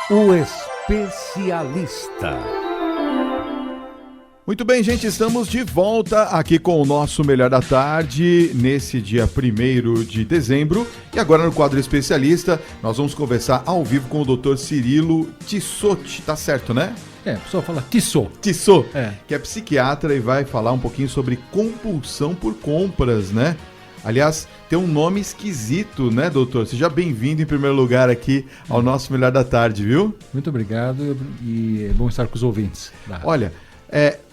O especialista. Muito bem, gente, estamos de volta aqui com o nosso Melhor da Tarde, nesse dia 1º de dezembro. E agora no quadro especialista, nós vamos conversar ao vivo com o Dr. Cirilo Tissot, tá certo, né? O pessoal fala Tissot. Tissot, que é psiquiatra e vai falar um pouquinho sobre compulsão por compras, né? Aliás, tem um nome esquisito, né, doutor? Seja bem-vindo em primeiro lugar aqui ao nosso Melhor da Tarde, viu? Muito obrigado e é bom estar com os ouvintes. Olha,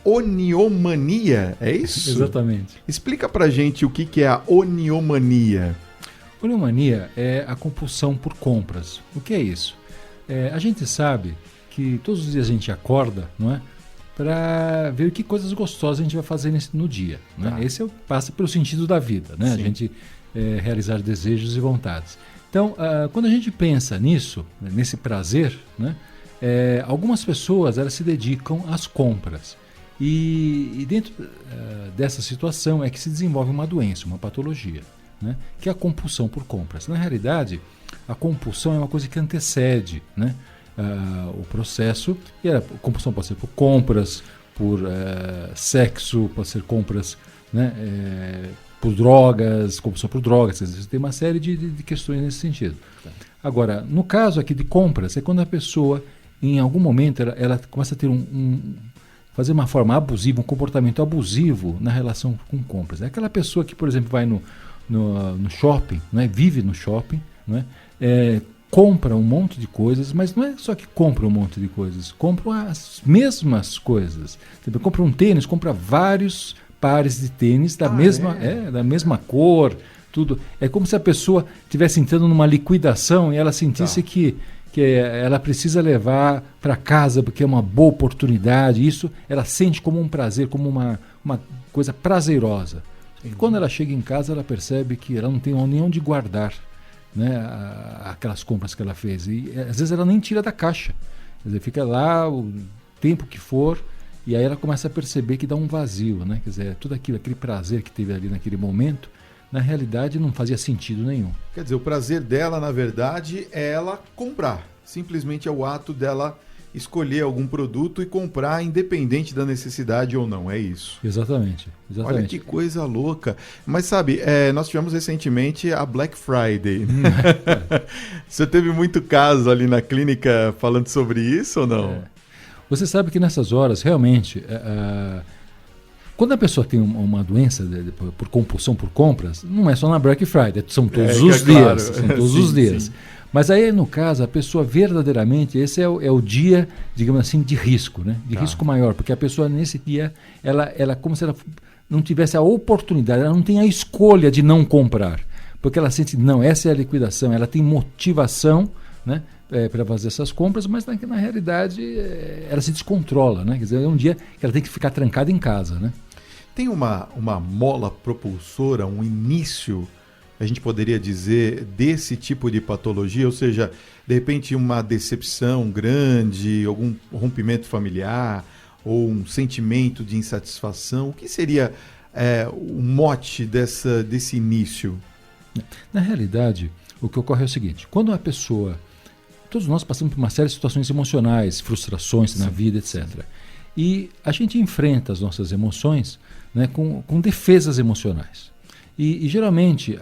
oniomania, é isso? Exatamente. Explica pra gente o que é a oniomania. Oniomania é a compulsão por compras. O que é isso? A gente sabe que todos os dias a gente acorda, não é? Para ver que coisas gostosas a gente vai fazer no dia. Né? Tá. Esse passa pelo sentido da vida, né? A gente realizar desejos e vontades. Então, quando a gente pensa nisso, nesse prazer, né? Algumas pessoas elas se dedicam às compras. E dentro dessa situação é que se desenvolve uma doença, uma patologia, né? Que é a compulsão por compras. Na realidade, a compulsão é uma coisa que antecede, né? O processo, e a compulsão pode ser por compras, por sexo, pode ser compras, né, por drogas, compulsão por drogas, tem uma série de questões nesse sentido. Agora, no caso aqui de compras, é quando a pessoa, em algum momento, ela começa a ter fazer uma forma abusiva, um comportamento abusivo na relação com compras. É aquela pessoa que, por exemplo, vai no shopping, né, vive no shopping, né, compra um monte de coisas, mas não é só que compra um monte de coisas, compra as mesmas coisas. Você compra um tênis, compra vários pares de tênis da mesma cor, tudo. É como se a pessoa estivesse entrando numa liquidação e ela sentisse que ela precisa levar para casa porque é uma boa oportunidade. Isso ela sente como um prazer, como uma coisa prazerosa. E quando ela chega em casa, ela percebe que ela não tem nem onde guardar, né, aquelas compras que ela fez, e às vezes ela nem tira da caixa, quer dizer, fica lá o tempo que for, e aí ela começa a perceber que dá um vazio, né? Quer dizer, tudo aquele prazer que teve ali naquele momento, na realidade não fazia sentido nenhum. Quer dizer, o prazer dela, na verdade, é ela comprar, simplesmente é o ato dela escolher algum produto e comprar, independente da necessidade ou não, é isso. Exatamente. Olha que coisa louca. Mas sabe, nós tivemos recentemente a Black Friday. Você teve muito caso ali na clínica falando sobre isso ou não? Você sabe que nessas horas, realmente, quando a pessoa tem uma doença por compulsão por compras, não é só na Black Friday, são todos os dias. Claro. São todos os dias. Sim. Mas aí, no caso, a pessoa verdadeiramente, esse é o dia, digamos assim, de risco, né? De risco maior, porque a pessoa nesse dia, ela como se ela não tivesse a oportunidade, ela não tem a escolha de não comprar, porque ela sente, não, essa é a liquidação, ela tem motivação, né, para fazer essas compras, mas na realidade ela se descontrola, né? Quer dizer, é um dia que ela tem que ficar trancada em casa, né? Tem uma mola propulsora, um início, a gente poderia dizer, desse tipo de patologia, ou seja, de repente uma decepção grande, algum rompimento familiar, ou um sentimento de insatisfação. O que seria o mote desse início? Na realidade, o que ocorre é o seguinte, quando a pessoa, todos nós passamos por uma série de situações emocionais, frustrações na vida, etc. E a gente enfrenta as nossas emoções, né, com defesas emocionais. E geralmente,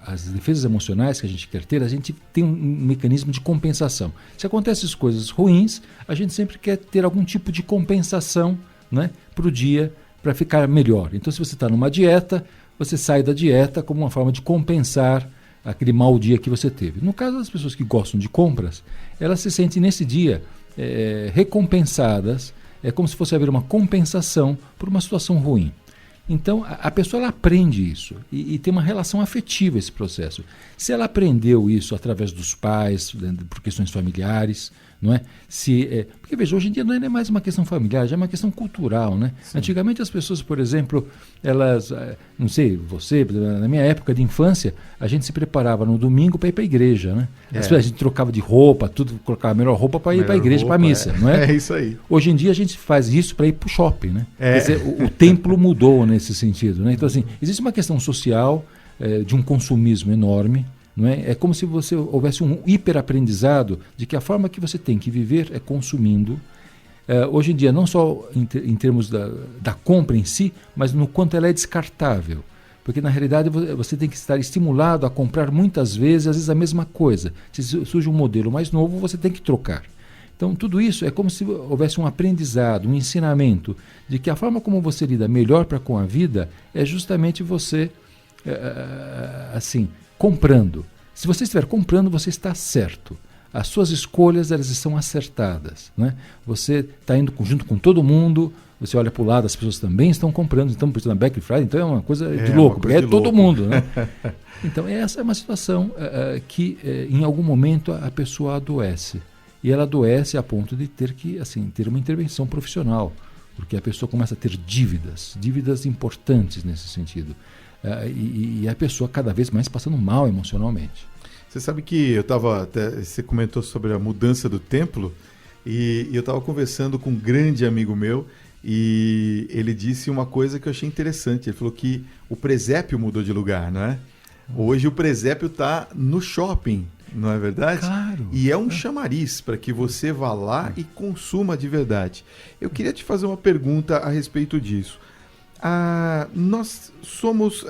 as defesas emocionais que a gente quer ter, a gente tem um mecanismo de compensação. Se acontecem coisas ruins, a gente sempre quer ter algum tipo de compensação, né, para o dia, para ficar melhor. Então, se você está numa dieta, você sai da dieta como uma forma de compensar aquele mau dia que você teve. No caso das pessoas que gostam de compras, elas se sentem nesse dia recompensadas, é como se fosse haver uma compensação por uma situação ruim. Então, a pessoa ela aprende isso e tem uma relação afetiva esse processo. Se ela aprendeu isso através dos pais, por questões familiares, não é? Porque, veja, hoje em dia não é mais uma questão familiar, já é uma questão cultural, né? Sim. Antigamente as pessoas, por exemplo, elas, não sei, você, na minha época de infância, a gente se preparava no domingo para ir para a igreja, né? A gente trocava de roupa, tudo, colocava a melhor roupa para ir para a igreja, para a missa, não é? É isso aí. Hoje em dia a gente faz isso para ir para o shopping, né? Quer dizer, o templo mudou nesse sentido, né? Então, assim, existe uma questão social de um consumismo enorme, Não é? É como se você houvesse um hiperaprendizado de que a forma que você tem que viver é consumindo. Hoje em dia, não só em termos da compra em si, mas no quanto ela é descartável. Porque, na realidade, você tem que estar estimulado a comprar muitas vezes, às vezes, a mesma coisa. Se surge um modelo mais novo, você tem que trocar. Então, tudo isso é como se houvesse um aprendizado, um ensinamento de que a forma como você lida melhor com a vida é justamente você, assim, comprando. Se você estiver comprando, você está certo. As suas escolhas, elas estão acertadas, né? Você está indo junto com todo mundo, você olha para o lado, as pessoas também estão comprando, então, por exemplo, na Black Friday, então é uma coisa de louco, porque é todo mundo, né? Então, essa é uma situação que, em algum momento, a pessoa adoece. E ela adoece a ponto de ter que, assim, ter uma intervenção profissional, porque a pessoa começa a ter dívidas importantes nesse sentido. E a pessoa cada vez mais passando mal emocionalmente. Você sabe que você comentou sobre a mudança do templo, e eu estava conversando com um grande amigo meu, e ele disse uma coisa que eu achei interessante. Ele falou que o presépio mudou de lugar, não é? Hoje o presépio está no shopping, não é verdade? Claro. E é um chamariz para que você vá lá e consuma de verdade. Eu queria te fazer uma pergunta a respeito disso. Nós somos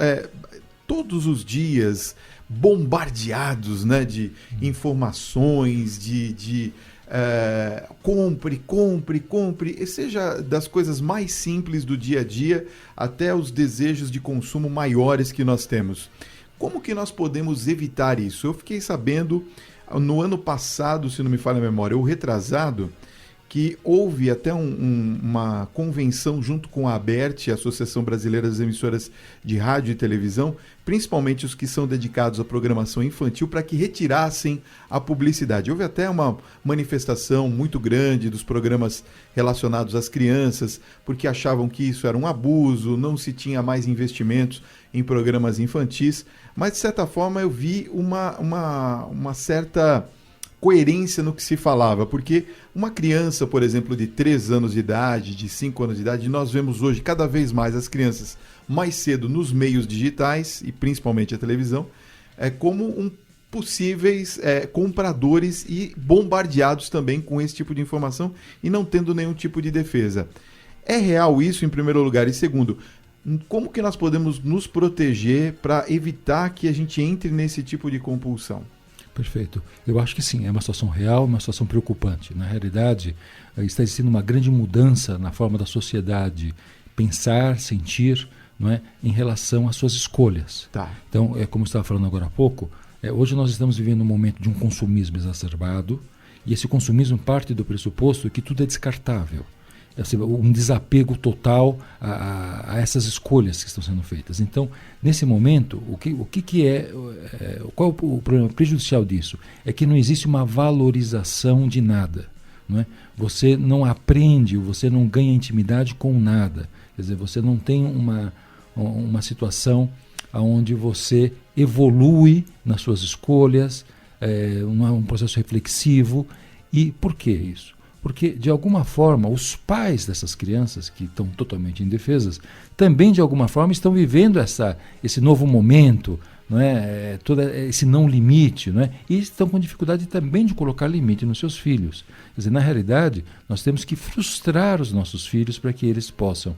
todos os dias bombardeados, né, de informações, compre, e seja das coisas mais simples do dia a dia até os desejos de consumo maiores que nós temos. Como que nós podemos evitar isso? Eu fiquei sabendo no ano passado, se não me falha a memória, ou retrasado, que houve até uma convenção junto com a ABERT, a Associação Brasileira das Emissoras de Rádio e Televisão, principalmente os que são dedicados à programação infantil, para que retirassem a publicidade. Houve até uma manifestação muito grande dos programas relacionados às crianças, porque achavam que isso era um abuso, não se tinha mais investimentos em programas infantis, mas de certa forma eu vi uma certa coerência no que se falava, porque uma criança, por exemplo, de 3 anos de idade, de 5 anos de idade, nós vemos hoje cada vez mais as crianças mais cedo nos meios digitais, e principalmente a televisão, como possíveis compradores e bombardeados também com esse tipo de informação e não tendo nenhum tipo de defesa. É real isso, em primeiro lugar? E segundo, como que nós podemos nos proteger para evitar que a gente entre nesse tipo de compulsão? Perfeito. Eu acho que sim, é uma situação real, uma situação preocupante. Na realidade, está existindo uma grande mudança na forma da sociedade pensar, sentir, não é, em relação às suas escolhas. Tá. Então, como eu estava falando agora há pouco, hoje nós estamos vivendo um momento de um consumismo exacerbado, e esse consumismo parte do pressuposto que tudo é descartável. Um desapego total a essas escolhas que estão sendo feitas. Então, nesse momento, qual é o problema prejudicial disso? É que não existe uma valorização de nada. Não é? Você não aprende, você não ganha intimidade com nada. Quer dizer, você não tem uma situação onde você evolui nas suas escolhas, não é um processo reflexivo. E por que isso? Porque, de alguma forma, os pais dessas crianças, que estão totalmente indefesas, também, de alguma forma, estão vivendo esse novo momento, não é? Todo esse não limite, não é? E estão com dificuldade também de colocar limite nos seus filhos. Quer dizer, na realidade, nós temos que frustrar os nossos filhos para que eles possam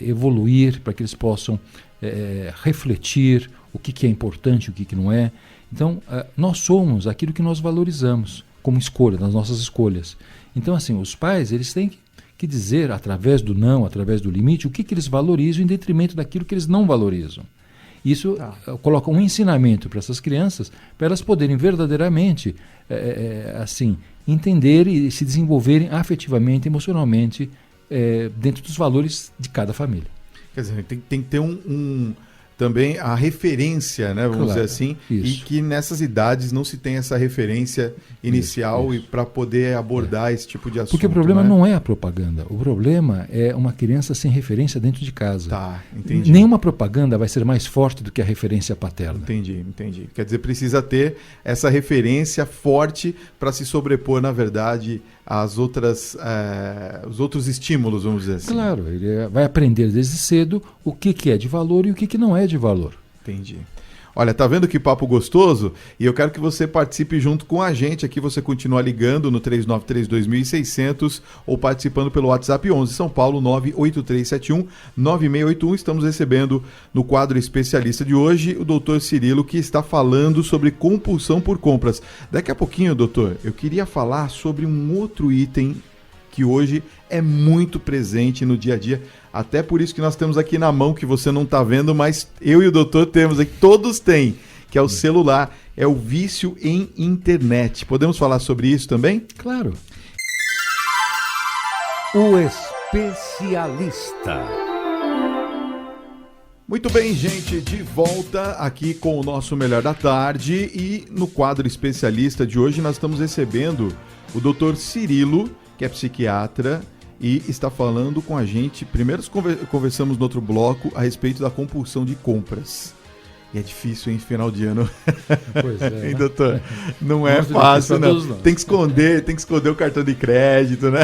evoluir, para que eles possam refletir o que é importante e o que não é. Então, nós somos aquilo que nós valorizamos como escolha, nas nossas escolhas. Então, assim, os pais, eles têm que dizer, através do não, através do limite, o que eles valorizam em detrimento daquilo que eles não valorizam. Isso coloca um ensinamento para essas crianças, para elas poderem verdadeiramente, assim, entender e se desenvolverem afetivamente, emocionalmente, dentro dos valores de cada família. Quer dizer, tem que ter também a referência, né, vamos dizer assim, isso. E que nessas idades não se tem essa referência inicial isso. E para poder abordar esse tipo de assunto. Porque o problema não é a propaganda, o problema é uma criança sem referência dentro de casa. Tá, entendi. Nenhuma propaganda vai ser mais forte do que a referência paterna. Entendi. Quer dizer, precisa ter essa referência forte para se sobrepor, na verdade, às outras, os outros estímulos, vamos dizer assim. Claro, ele vai aprender desde cedo o que é de valor e o que não é de valor. Entendi. Olha, tá vendo que papo gostoso? E eu quero que você participe junto com a gente aqui. Você continua ligando no 3932.600 ou participando pelo WhatsApp 11 São Paulo 98371-9681. Estamos recebendo no quadro especialista de hoje o doutor Cirilo, que está falando sobre compulsão por compras. Daqui a pouquinho, doutor, eu queria falar sobre um outro item que hoje é muito presente no dia a dia. Até por isso que nós temos aqui na mão, que você não está vendo, mas eu e o doutor temos aqui, todos têm, que é o celular, é o vício em internet. Podemos falar sobre isso também? Claro. O especialista. Muito bem, gente, de volta aqui com o nosso Melhor da Tarde, e no quadro especialista de hoje nós estamos recebendo o doutor Cirilo, que é psiquiatra, e está falando com a gente. Primeiro conversamos no outro bloco a respeito da compulsão de compras. E é difícil, hein, final de ano. Pois é. Hein, doutor? Não é fácil, não. Tem que esconder o cartão de crédito, né?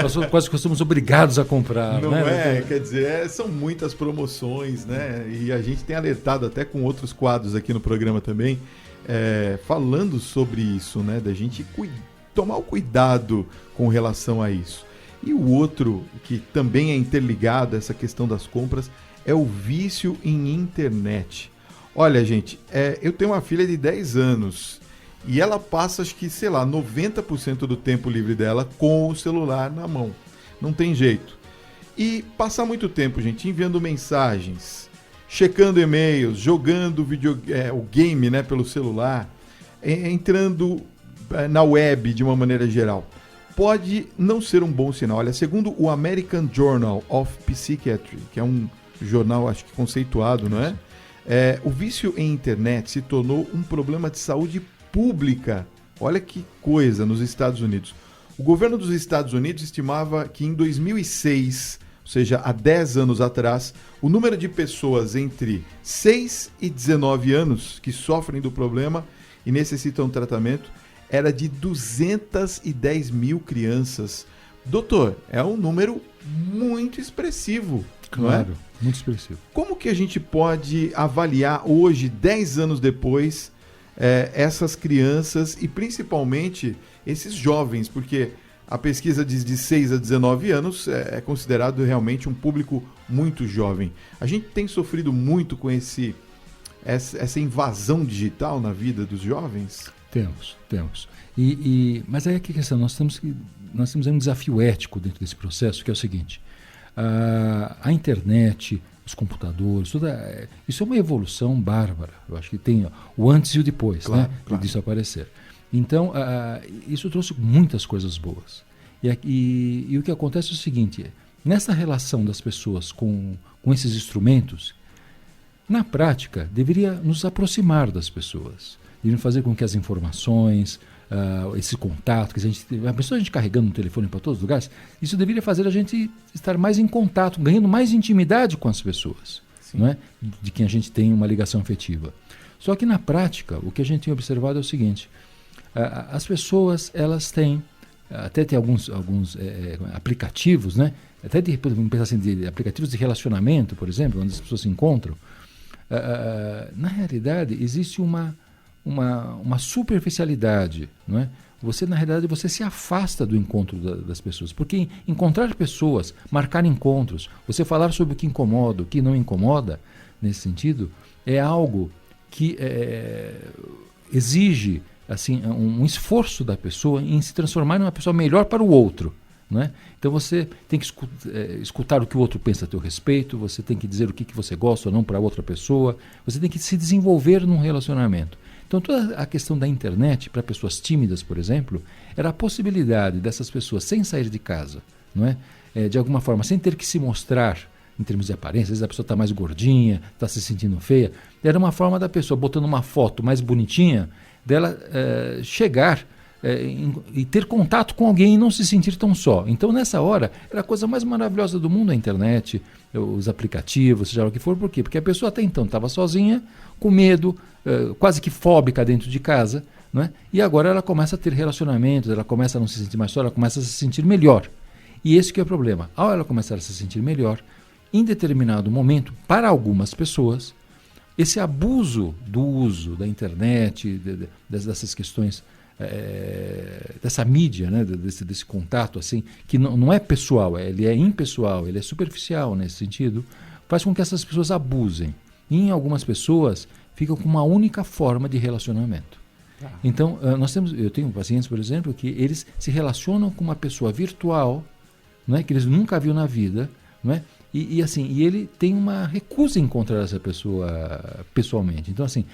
Nós quase que somos obrigados a comprar, não né? É, quer dizer, são muitas promoções, né? E a gente tem alertado até com outros quadros aqui no programa também, falando sobre isso, né? Da gente tomar o cuidado com relação a isso. E o outro, que também é interligado a essa questão das compras, é o vício em internet. Olha, gente, eu tenho uma filha de 10 anos e ela passa, acho que, 90% do tempo livre dela com o celular na mão. Não tem jeito. E passar muito tempo, gente, enviando mensagens, checando e-mails, jogando o game, né, pelo celular, entrando na web de uma maneira geral, pode não ser um bom sinal. Olha, segundo o American Journal of Psychiatry, que é um jornal, acho que conceituado, não é? O vício em internet se tornou um problema de saúde pública. Olha que coisa, nos Estados Unidos. O governo dos Estados Unidos estimava que em 2006, ou seja, há 10 anos atrás, o número de pessoas entre 6 e 19 anos que sofrem do problema e necessitam tratamento era de 210 mil crianças. Doutor, é um número muito expressivo, claro, não é? Muito expressivo. Como que a gente pode avaliar hoje, 10 anos depois, essas crianças e principalmente esses jovens? Porque a pesquisa diz de 6 a 19 anos é considerado realmente um público muito jovem. A gente tem sofrido muito com essa invasão digital na vida dos jovens? Temos. Mas aí é que a questão, nós temos um desafio ético dentro desse processo, que é o seguinte: a internet, os computadores, isso é uma evolução bárbara. Eu acho que tem o antes e o depois, claro. Disso aparecer. Então, isso trouxe muitas coisas boas. E o que acontece é o seguinte: nessa relação das pessoas com esses instrumentos, na prática, deveria nos aproximar das pessoas. Deveria fazer com que as informações, esse contato, que a gente carregando um telefone para todos os lugares, isso deveria fazer a gente estar mais em contato, ganhando mais intimidade com as pessoas, não é? De quem a gente tem uma ligação afetiva. Só que na prática, o que a gente tem observado é o seguinte: as pessoas, elas têm, até tem alguns aplicativos, né? Até de aplicativos de relacionamento, por exemplo, onde as pessoas se encontram. Na realidade, existe uma superficialidade, não é? Na realidade, você se afasta do encontro das pessoas, porque encontrar pessoas, marcar encontros, você falar sobre o que incomoda, o que não incomoda, nesse sentido, é algo que exige assim, um esforço da pessoa em se transformar em uma pessoa melhor para o outro. Não é? Então você tem que escutar o que o outro pensa a teu respeito, você tem que dizer o que você gosta ou não para outra pessoa, você tem que se desenvolver num relacionamento. Então toda a questão da internet, para pessoas tímidas, por exemplo, era a possibilidade dessas pessoas, sem sair de casa, não é? De alguma forma, sem ter que se mostrar em termos de aparência, às vezes a pessoa está mais gordinha, está se sentindo feia, era uma forma da pessoa, botando uma foto mais bonitinha, dela chegar e ter contato com alguém e não se sentir tão só. Então nessa hora era a coisa mais maravilhosa do mundo, a internet, os aplicativos, seja o que for. Por quê? Porque a pessoa até então estava sozinha, com medo, quase que fóbica dentro de casa, não é? E agora ela começa a ter relacionamentos, ela começa a não se sentir mais só, ela começa a se sentir melhor. E esse que é o problema. Ao ela começar a se sentir melhor, em determinado momento, para algumas pessoas, esse abuso do uso da internet, dessas questões, dessa mídia, né, desse contato, assim, que não é pessoal, ele é impessoal, ele é superficial nesse sentido, faz com que essas pessoas abusem. E em algumas pessoas ficam com uma única forma de relacionamento. Então, eu tenho pacientes, por exemplo, que eles se relacionam com uma pessoa virtual, não é, que eles nunca viram na vida, não é? E ele tem uma recusa em encontrar essa pessoa pessoalmente. Então, assim,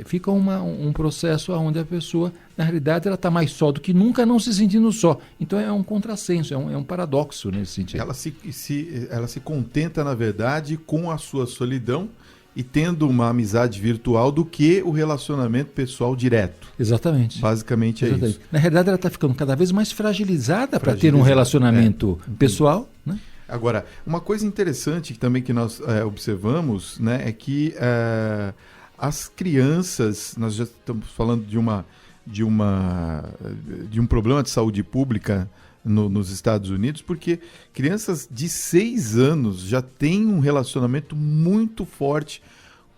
fica um processo onde a pessoa, na realidade, ela está mais só do que nunca, não se sentindo só. Então, é um contrassenso, é um paradoxo nesse sentido. Ela se contenta, na verdade, com a sua solidão e tendo uma amizade virtual do que o relacionamento pessoal direto. Exatamente. Basicamente é isso. Na realidade, ela está ficando cada vez mais fragilizada para ter um relacionamento pessoal, né? Agora, uma coisa interessante também que nós observamos, né, é que as crianças, nós já estamos falando de um problema de saúde pública nos Estados Unidos, porque crianças de 6 anos já têm um relacionamento muito forte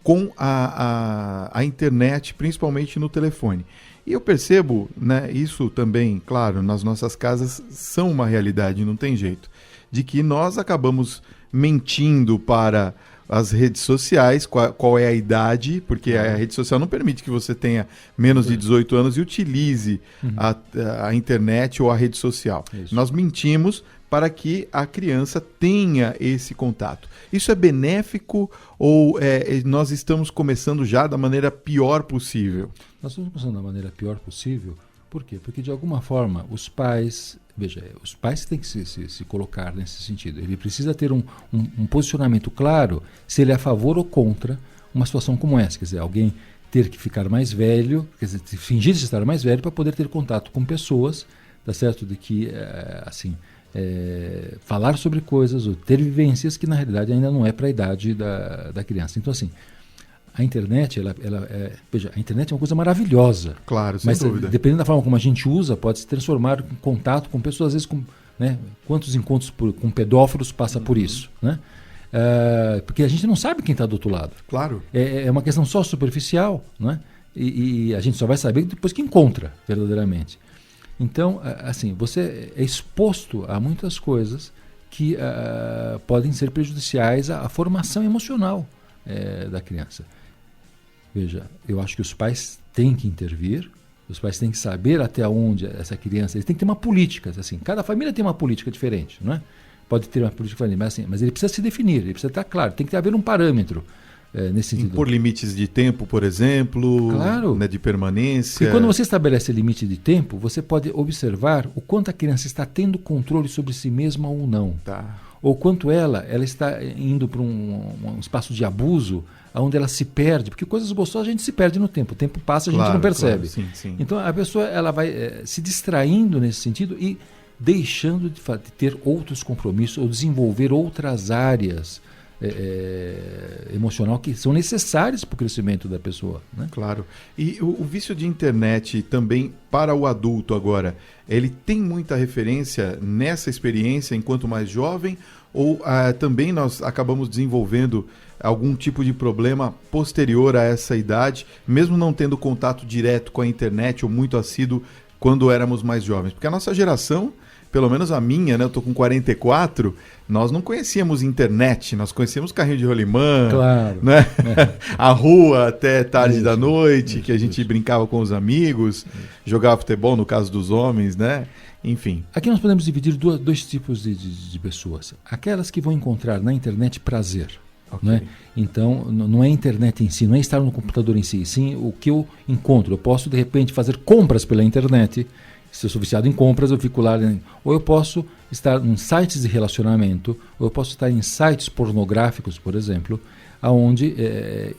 com a internet, principalmente no telefone. E eu percebo, né, isso também, claro, nas nossas casas são uma realidade, não tem jeito, de que nós acabamos mentindo para as redes sociais, qual é a idade, porque a rede social não permite que você tenha menos de 18 anos e utilize a internet ou a rede social. Isso. Nós mentimos para que a criança tenha esse contato. Isso é benéfico ou nós estamos começando já da maneira pior possível? Nós estamos começando da maneira pior possível. Por quê? Porque, de alguma forma, os pais têm que se colocar nesse sentido. Ele precisa ter um posicionamento claro se ele é a favor ou contra uma situação como essa. Quer dizer, alguém ter que ficar mais velho, quer dizer, fingir de estar mais velho para poder ter contato com pessoas, tá certo? De que, falar sobre coisas ou ter vivências que, na realidade, ainda não é para a idade da criança. Então, assim, a internet, a internet é uma coisa maravilhosa. Claro, sem dúvida. Dependendo da forma como a gente usa, pode se transformar em contato com pessoas, às vezes, né, quantos encontros com pedófilos passa por isso, né? Porque a gente não sabe quem está do outro lado. Claro. É uma questão só superficial, né? E a gente só vai saber depois que encontra, verdadeiramente. Então, assim, você é exposto a muitas coisas que podem ser prejudiciais à formação emocional da criança. Veja, eu acho que os pais têm que intervir, os pais têm que saber até onde essa criança... Eles têm que ter uma política, assim, cada família tem uma política diferente, não é? Pode ter uma política diferente, mas ele precisa se definir, ele precisa estar claro, tem que haver um parâmetro nesse sentido. Impor limites de tempo, por exemplo, claro, né, de permanência. Porque quando você estabelece limite de tempo, você pode observar o quanto a criança está tendo controle sobre si mesma ou não. Tá. Ou quanto ela está indo para um espaço de abuso, onde ela se perde, porque coisas gostosas a gente se perde no tempo, o tempo passa, a gente não percebe. Claro, sim. Então a pessoa ela vai se distraindo nesse sentido e deixando de ter outros compromissos ou desenvolver outras áreas emocional que são necessárias para o crescimento da pessoa, né? Claro. E o vício de internet também para o adulto agora, ele tem muita referência nessa experiência enquanto mais jovem ou também nós acabamos desenvolvendo algum tipo de problema posterior a essa idade, mesmo não tendo contato direto com a internet ou muito assíduo quando éramos mais jovens? Porque a nossa geração, pelo menos a minha, né, eu estou com 44, nós não conhecíamos internet, nós conhecíamos carrinho de rolimã, claro, né? A rua até tarde da noite, que a gente brincava com os amigos, jogava futebol no caso dos homens, né? Enfim. Aqui nós podemos dividir dois tipos de pessoas. Aquelas que vão encontrar na internet prazer. Okay. Né? Então, não é a internet em si, não é estar no computador em si, sim o que eu encontro. Eu posso, de repente, fazer compras pela internet. Se eu sou viciado em compras, eu fico lá. Ou eu posso estar em sites de relacionamento, ou eu posso estar em sites pornográficos, por exemplo, onde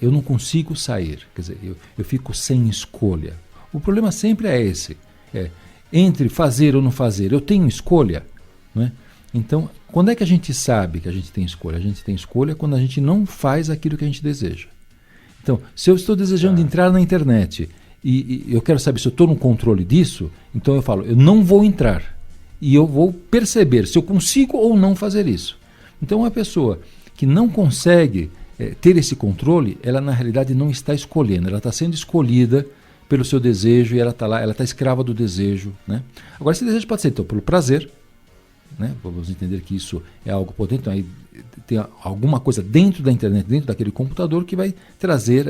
eu não consigo sair. Quer dizer, eu fico sem escolha. O problema sempre é esse. Entre fazer ou não fazer, eu tenho escolha, né? Então, quando é que a gente sabe que a gente tem escolha? A gente tem escolha quando a gente não faz aquilo que a gente deseja. Então, se eu estou desejando entrar na internet e eu quero saber se eu estou no controle disso, então eu falo, eu não vou entrar. E eu vou perceber se eu consigo ou não fazer isso. Então, uma pessoa que não consegue ter esse controle, ela na realidade não está escolhendo, ela está sendo escolhida pelo seu desejo e ela está lá, ela está escrava do desejo, né? Agora, esse desejo pode ser então pelo prazer, né? Vamos entender que isso é algo potente, então aí tem alguma coisa dentro da internet, dentro daquele computador que vai trazer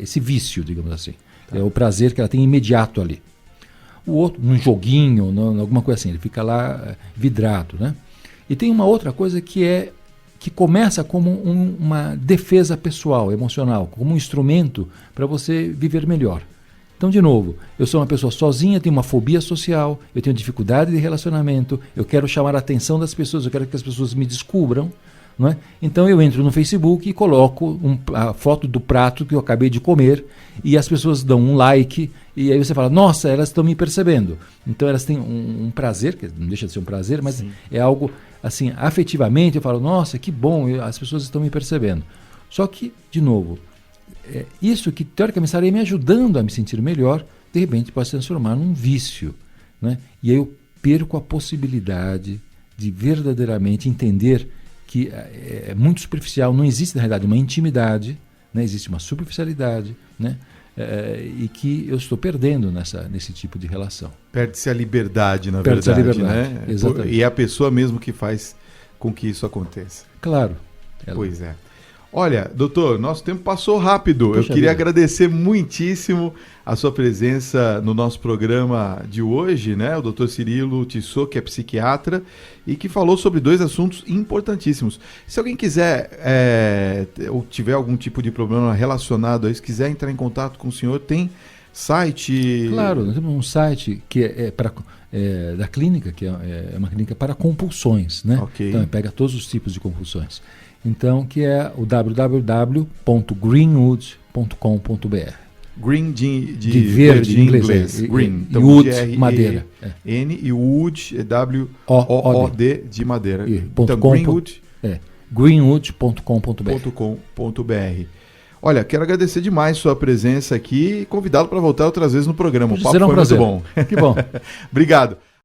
esse vício, digamos assim. Tá. É o prazer que ela tem imediato ali. O outro, num joguinho, alguma coisa assim, ele fica lá vidrado, né? E tem uma outra coisa que começa como uma defesa pessoal, emocional, como um instrumento para você viver melhor. Então, de novo, eu sou uma pessoa sozinha, tenho uma fobia social, eu tenho dificuldade de relacionamento, eu quero chamar a atenção das pessoas, eu quero que as pessoas me descubram, não é? Então eu entro no Facebook e coloco a foto do prato que eu acabei de comer e as pessoas dão um like e aí você fala, nossa, elas estão me percebendo. Então elas têm um prazer, que não deixa de ser um prazer, mas sim, é algo assim, afetivamente eu falo, nossa, que bom, as pessoas estão me percebendo. Só que, de novo, isso que teoricamente estaria me ajudando a me sentir melhor, de repente pode se transformar num vício, né? E aí eu perco a possibilidade de verdadeiramente entender que é muito superficial, não existe na realidade uma intimidade, né? Existe uma superficialidade, né? E que eu estou perdendo nesse tipo de relação. Perde-se a liberdade, na verdade. Perde-se a liberdade, né? Exatamente. E é a pessoa mesmo que faz com que isso aconteça. Claro. Pois é. Olha, doutor, nosso tempo passou rápido. Poxa, eu queria agradecer muitíssimo a sua presença no nosso programa de hoje, né? O doutor Cirilo Tissot, que é psiquiatra e que falou sobre 2 assuntos importantíssimos. Se alguém quiser ou tiver algum tipo de problema relacionado a isso, quiser entrar em contato com o senhor, tem site? Claro, nós temos um site que da clínica, que é uma clínica para compulsões, né? Okay. Então, pega todos os tipos de compulsões. Então, que é o www.greenwood.com.br. Green de verde em inglês. Green. Então, wood, madeira. N e Wood é W-O-O-D de madeira. Então, Greenwood. Greenwood.com.br. Olha, quero agradecer demais sua presença aqui e convidá-lo para voltar outras vezes no programa. O papo foi muito bom. Que bom. Obrigado.